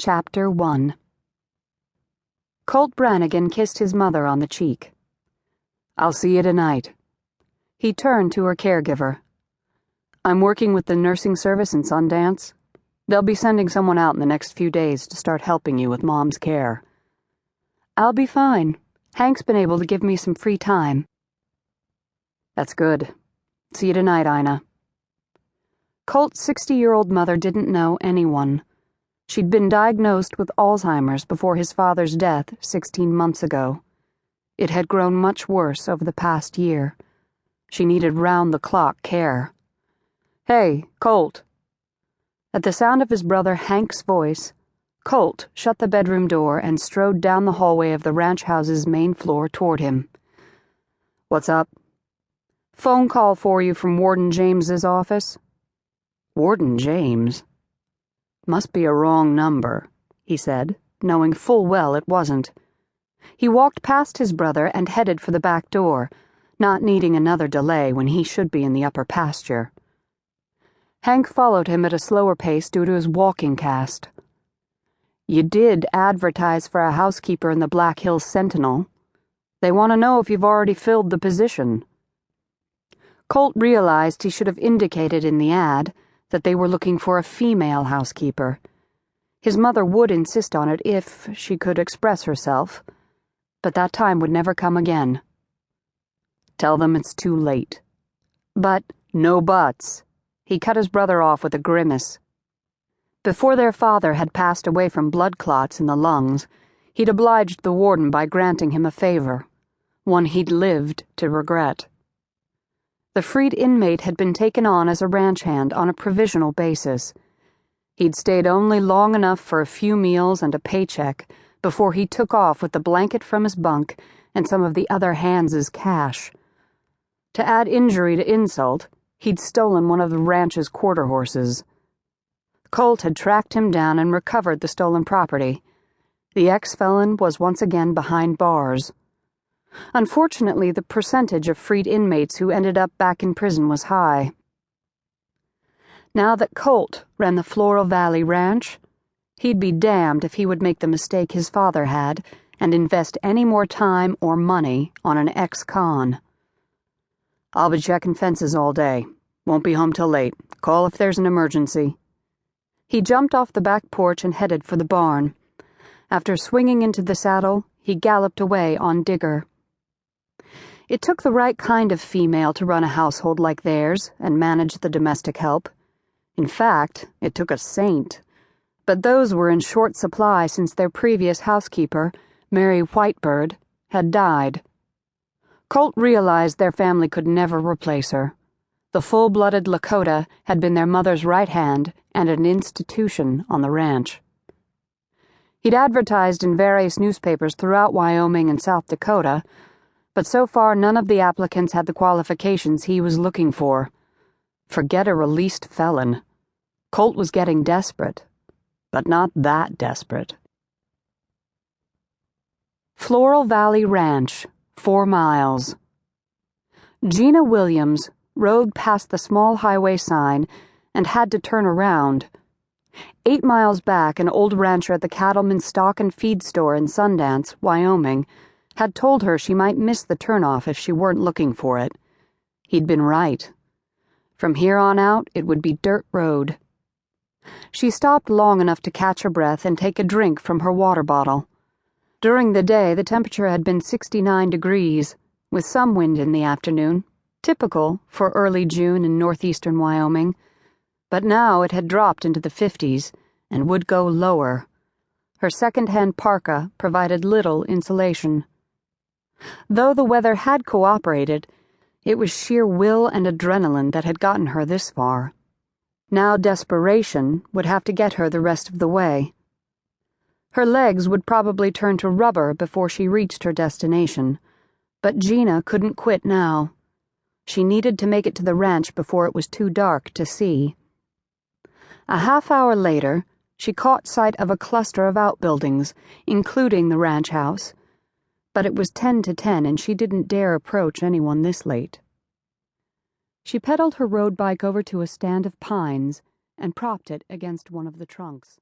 Chapter 1. Colt Brannigan kissed his mother on the cheek. "I'll see you tonight." He turned to her caregiver. "I'm working with the nursing service in Sundance. They'll be sending someone out in the next few days to start helping you with Mom's care." "I'll be fine. Hank's been able to give me some free time." "That's good. See you tonight, Ina." Colt's 60-year-old mother didn't know anyone. She'd been diagnosed with Alzheimer's before his father's death 16 months ago. It had grown much worse over the past year. She needed round-the-clock care. "Hey, Colt." At the sound of his brother Hank's voice, Colt shut the bedroom door and strode down the hallway of the ranch house's main floor toward him. "What's up?" "Phone call for you from Warden James's office." "Warden James? Must be a wrong number," he said, knowing full well it wasn't. He walked past his brother and headed for the back door, not needing another delay when he should be in the upper pasture. Hank followed him at a slower pace due to his walking cast. "You did advertise for a housekeeper in the Black Hills Sentinel. They want to know if you've already filled the position." Colt realized he should have indicated in the ad that they were looking for a female housekeeper. His mother would insist on it if she could express herself, but that time would never come again. "Tell them it's too late." "But—" "No buts." He cut his brother off with a grimace. Before their father had passed away from blood clots in the lungs, he'd obliged the warden by granting him a favor, one he'd lived to regret. The freed inmate had been taken on as a ranch hand on a provisional basis. He'd stayed only long enough for a few meals and a paycheck before he took off with the blanket from his bunk and some of the other hands' cash. To add injury to insult, he'd stolen one of the ranch's quarter horses. Colt had tracked him down and recovered the stolen property. The ex-felon was once again behind bars. Unfortunately, the percentage of freed inmates who ended up back in prison was high. Now that Colt ran the Floral Valley Ranch, he'd be damned if he would make the mistake his father had and invest any more time or money on an ex-con. "I'll be checking fences all day. Won't be home till late. Call if there's an emergency." He jumped off the back porch and headed for the barn. After swinging into the saddle, he galloped away on Digger. It took the right kind of female to run a household like theirs and manage the domestic help. In fact, it took a saint. But those were in short supply since their previous housekeeper, Mary Whitebird, had died. Colt realized their family could never replace her. The full-blooded Lakota had been their mother's right hand and an institution on the ranch. He'd advertised in various newspapers throughout Wyoming and South Dakota, but so far none of the applicants had the qualifications he was looking for. Forget a released felon. Colt was getting desperate, but not that desperate. Floral Valley Ranch, 4 miles. Geena Williams rode past the small highway sign and had to turn around. 8 miles back, an old rancher at the cattleman's stock and feed store in Sundance, Wyoming, had told her she might miss the turnoff if she weren't looking for it. He'd been right. From here on out, it would be dirt road. She stopped long enough to catch her breath and take a drink from her water bottle. During the day, the temperature had been 69 degrees, with some wind in the afternoon, typical for early June in northeastern Wyoming, but now it had dropped into the 50s and would go lower. Her second-hand parka provided little insulation. Though the weather had cooperated, it was sheer will and adrenaline that had gotten her this far. Now desperation would have to get her the rest of the way. Her legs would probably turn to rubber before she reached her destination, but Geena couldn't quit now. She needed to make it to the ranch before it was too dark to see. A half-hour later, she caught sight of a cluster of outbuildings, including the ranch house, but it was 10 to 10 and she didn't dare approach anyone this late. She pedaled her road bike over to a stand of pines and propped it against one of the trunks.